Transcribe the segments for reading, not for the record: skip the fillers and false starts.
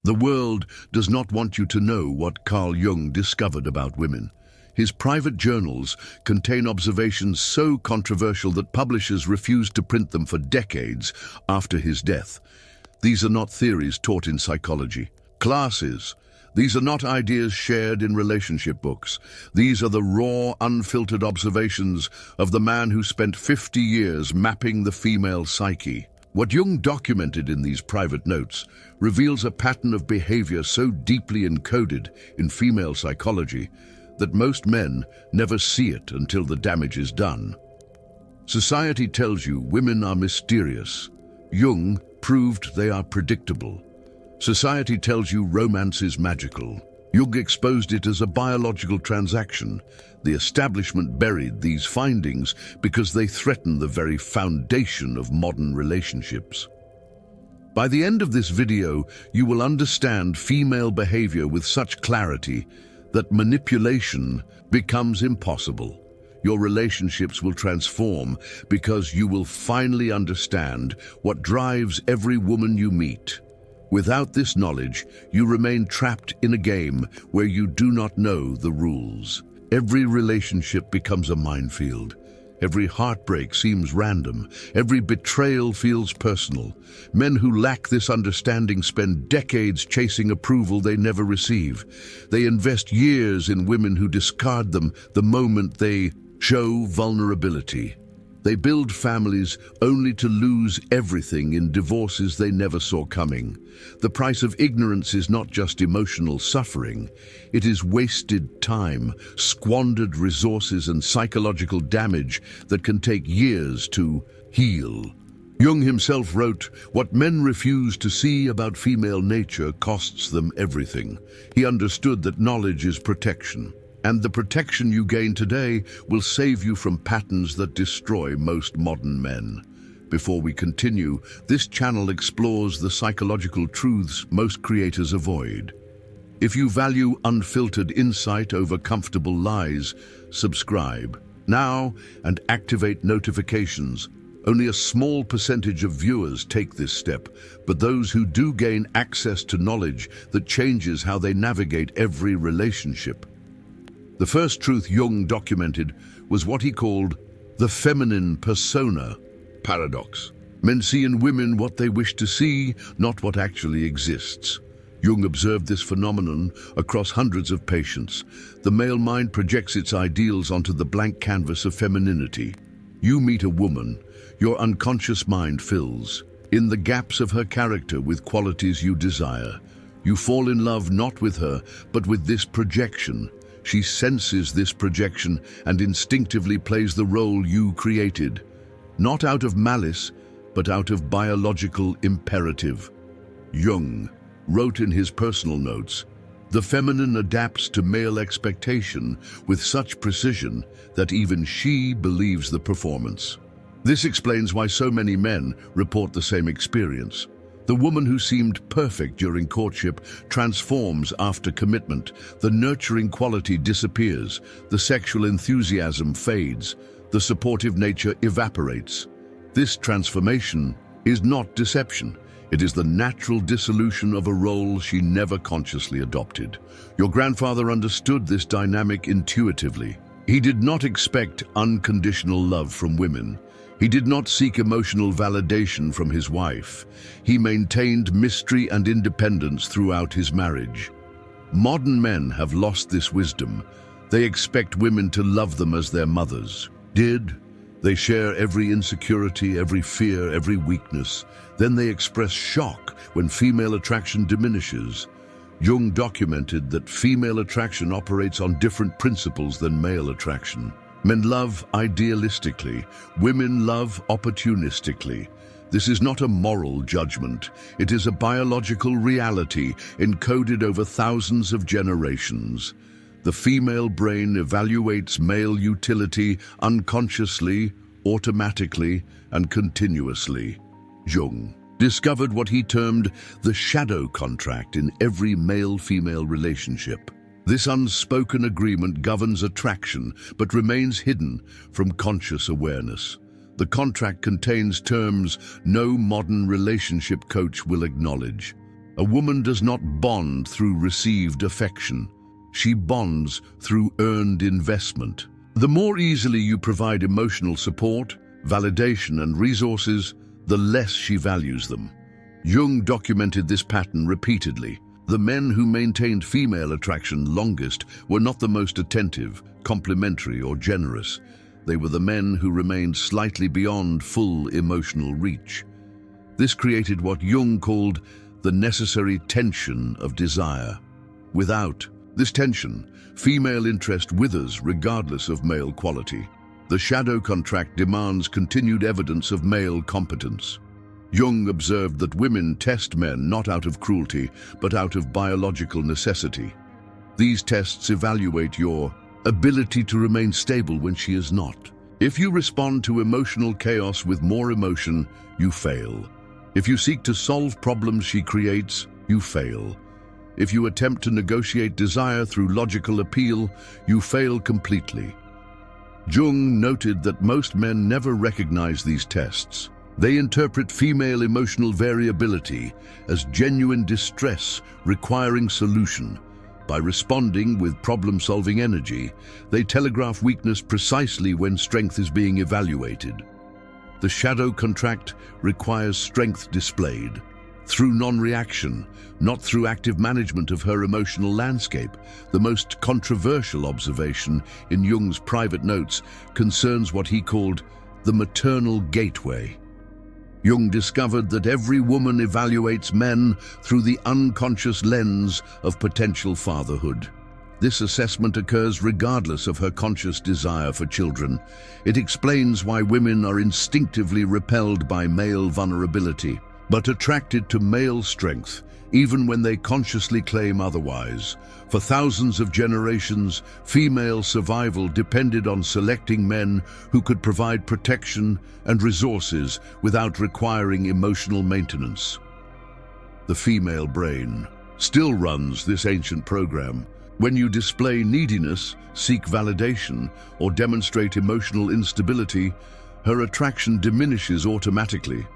The world does not want you to know what Carl Jung discovered about women. His private journals contain observations so controversial that publishers refused to print them for decades after his death. These are not theories taught in psychology classes. These are not ideas shared in relationship books. These are the raw, unfiltered observations of the man who spent 50 years mapping the female psyche. What Jung documented in these private notes reveals a pattern of behavior so deeply encoded in female psychology that most men never see it until the damage is done. Society tells you women are mysterious. Jung proved they are predictable. Society tells you romance is magical. Jung exposed it as a biological transaction. The establishment buried these findings because they threaten the very foundation of modern relationships. By the end of this video, you will understand female behavior with such clarity that manipulation becomes impossible. Your relationships will transform because you will finally understand what drives every woman you meet. Without this knowledge, you remain trapped in a game where you do not know the rules. Every relationship becomes a minefield. Every heartbreak seems random. Every betrayal feels personal. Men who lack this understanding spend decades chasing approval they never receive. They invest years in women who discard them the moment they show vulnerability. They build families only to lose everything in divorces they never saw coming. The price of ignorance is not just emotional suffering. It is wasted time, squandered resources, and psychological damage that can take years to heal. Jung himself wrote, "What men refuse to see about female nature costs them everything." He understood that knowledge is protection. And the protection you gain today will save you from patterns that destroy most modern men. Before we continue, this channel explores the psychological truths most creators avoid. If you value unfiltered insight over comfortable lies, subscribe now and activate notifications. Only a small percentage of viewers take this step, but those who do gain access to knowledge that changes how they navigate every relationship. The first truth Jung documented was what he called the feminine persona paradox. Men see in women what they wish to see, not what actually exists. Jung observed this phenomenon across hundreds of patients. The male mind projects its ideals onto the blank canvas of femininity. You meet a woman, your unconscious mind fills in the gaps of her character with qualities you desire. You fall in love not with her, but with this projection. She senses this projection and instinctively plays the role you created, not out of malice, but out of biological imperative. Jung wrote in his personal notes, "The feminine adapts to male expectation with such precision that even she believes the performance." This explains why so many men report the same experience. The woman who seemed perfect during courtship transforms after commitment. The nurturing quality disappears. The sexual enthusiasm fades. The supportive nature evaporates. This transformation is not deception. It is the natural dissolution of a role she never consciously adopted. Your grandfather understood this dynamic intuitively. He did not expect unconditional love from women. He did not seek emotional validation from his wife. He maintained mystery and independence throughout his marriage. Modern men have lost this wisdom. They expect women to love them as their mothers did. They share every insecurity, every fear, every weakness. Then they express shock when female attraction diminishes. Jung documented that female attraction operates on different principles than male attraction. Men love idealistically, women love opportunistically. This is not a moral judgment. It is a biological reality encoded over thousands of generations. The female brain evaluates male utility unconsciously, automatically, and continuously. Jung discovered what he termed the shadow contract in every male-female relationship. This unspoken agreement governs attraction, but remains hidden from conscious awareness. The contract contains terms no modern relationship coach will acknowledge. A woman does not bond through received affection. She bonds through earned investment. The more easily you provide emotional support, validation, and resources, the less she values them. Jung documented this pattern repeatedly. The men who maintained female attraction longest were not the most attentive, complimentary, or generous. They were the men who remained slightly beyond full emotional reach. This created what Jung called the necessary tension of desire. Without this tension, female interest withers regardless of male quality. The shadow contract demands continued evidence of male competence. Jung observed that women test men not out of cruelty, but out of biological necessity. These tests evaluate your ability to remain stable when she is not. If you respond to emotional chaos with more emotion, you fail. If you seek to solve problems she creates, you fail. If you attempt to negotiate desire through logical appeal, you fail completely. Jung noted that most men never recognize these tests. They interpret female emotional variability as genuine distress requiring solution. By responding with problem-solving energy, they telegraph weakness precisely when strength is being evaluated. The shadow contract requires strength displayed through non-reaction, not through active management of her emotional landscape. The most controversial observation in Jung's private notes concerns what he called the maternal gateway. Jung discovered that every woman evaluates men through the unconscious lens of potential fatherhood. This assessment occurs regardless of her conscious desire for children. It explains why women are instinctively repelled by male vulnerability, but attracted to male strength, even when they consciously claim otherwise. For thousands of generations, female survival depended on selecting men who could provide protection and resources without requiring emotional maintenance. The female brain still runs this ancient program. When you display neediness, seek validation, or demonstrate emotional instability, her attraction diminishes automatically.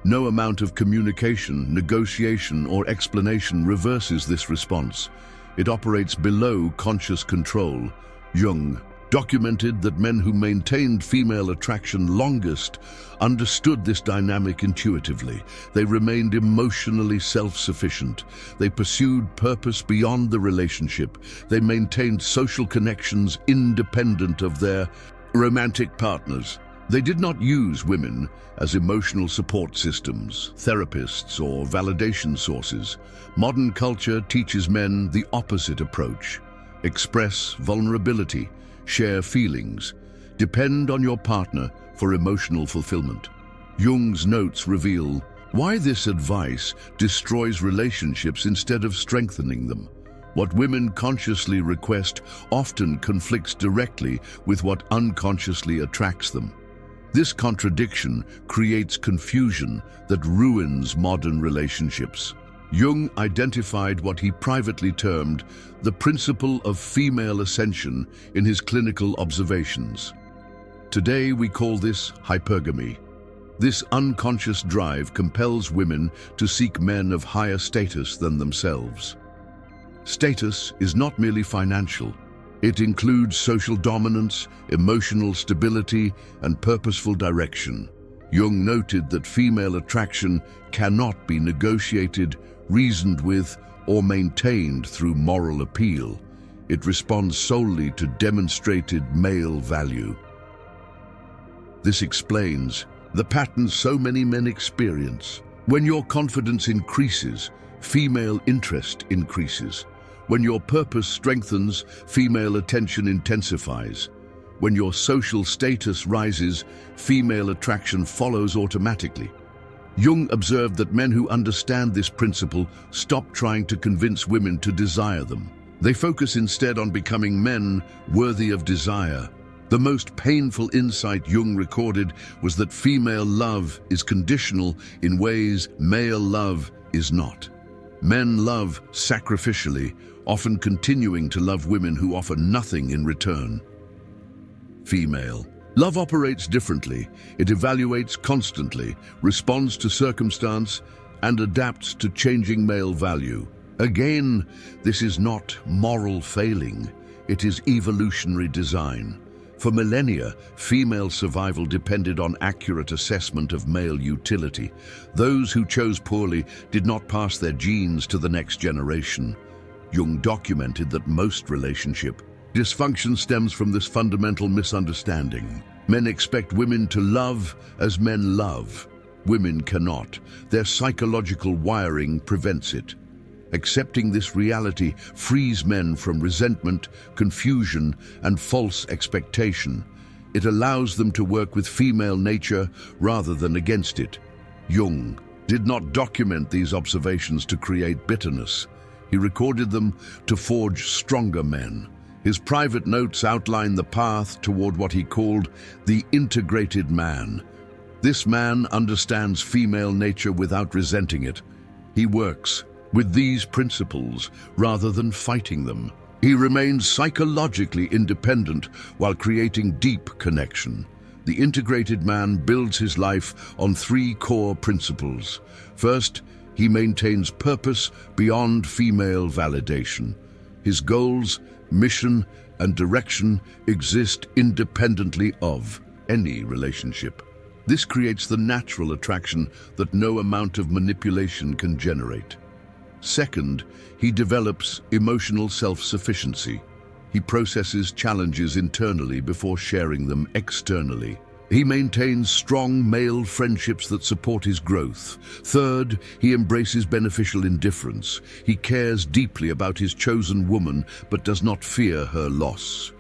No amount of communication, negotiation, or explanation reverses this response. It operates below conscious control. Jung documented that men who maintained female attraction longest understood this dynamic intuitively. They remained emotionally self-sufficient. They pursued purpose beyond the relationship. They maintained social connections independent of their romantic partners. They did not use women as emotional support systems, therapists, or validation sources. Modern culture teaches men the opposite approach. Express vulnerability, share feelings, depend on your partner for emotional fulfillment. Jung's notes reveal why this advice destroys relationships instead of strengthening them. What women consciously request often conflicts directly with what unconsciously attracts them. This contradiction creates confusion that ruins modern relationships. Jung identified what he privately termed the principle of female ascension in his clinical observations. Today we call this hypergamy. This unconscious drive compels women to seek men of higher status than themselves. Status is not merely financial. It includes social dominance, emotional stability, and purposeful direction. Jung noted that female attraction cannot be negotiated, reasoned with, or maintained through moral appeal. It responds solely to demonstrated male value. This explains the pattern so many men experience. When your confidence increases, female interest increases. When your purpose strengthens, female attention intensifies. When your social status rises, female attraction follows automatically. Jung observed that men who understand this principle stop trying to convince women to desire them. They focus instead on becoming men worthy of desire. The most painful insight Jung recorded was that female love is conditional in ways male love is not. Men love sacrificially, often continuing to love women who offer nothing in return. Female love operates differently. It evaluates constantly, responds to circumstance, and adapts to changing male value. Again, this is not moral failing, it is evolutionary design. For millennia, female survival depended on accurate assessment of male utility. Those who chose poorly did not pass their genes to the next generation. Jung documented that most relationship dysfunction stems from this fundamental misunderstanding. Men expect women to love as men love. Women cannot. Their psychological wiring prevents it. Accepting this reality frees men from resentment, confusion, and false expectation. It allows them to work with female nature rather than against it. Jung did not document these observations to create bitterness. He recorded them to forge stronger men. His private notes outline the path toward what he called the integrated man. This man understands female nature without resenting it. He works with these principles rather than fighting them. He remains psychologically independent while creating deep connection. The integrated man builds his life on three core principles. First, he maintains purpose beyond female validation. His goals, mission, and direction exist independently of any relationship. This creates the natural attraction that no amount of manipulation can generate. Second, he develops emotional self-sufficiency. He processes challenges internally before sharing them externally. He maintains strong male friendships that support his growth. Third, he embraces beneficial indifference. He cares deeply about his chosen woman but does not fear her loss.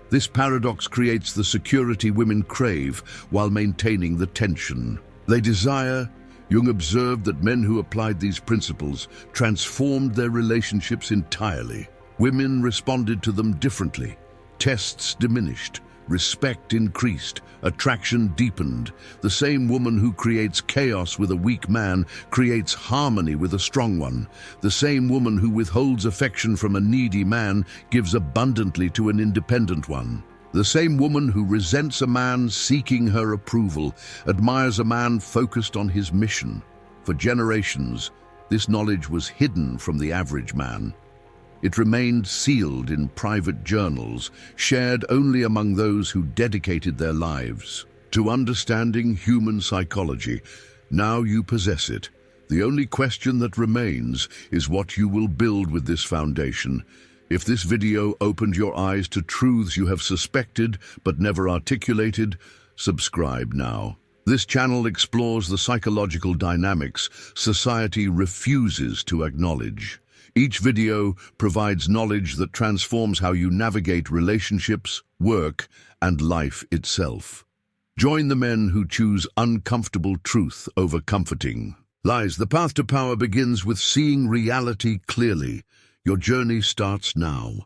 This paradox creates the security women crave while maintaining the tension they desire. Jung observed that men who applied these principles transformed their relationships entirely. Women responded to them differently. Tests diminished, respect increased, attraction deepened. The same woman who creates chaos with a weak man creates harmony with a strong one. The same woman who withholds affection from a needy man gives abundantly to an independent one. The same woman who resents a man seeking her approval admires a man focused on his mission. For generations, this knowledge was hidden from the average man. It remained sealed in private journals, shared only among those who dedicated their lives to understanding human psychology. Now you possess it. The only question that remains is what you will build with this foundation. If this video opened your eyes to truths you have suspected but never articulated, subscribe now. This channel explores the psychological dynamics society refuses to acknowledge. Each video provides knowledge that transforms how you navigate relationships, work, and life itself. Join the men who choose uncomfortable truth over comforting lies. The path to power begins with seeing reality clearly. Your journey starts now.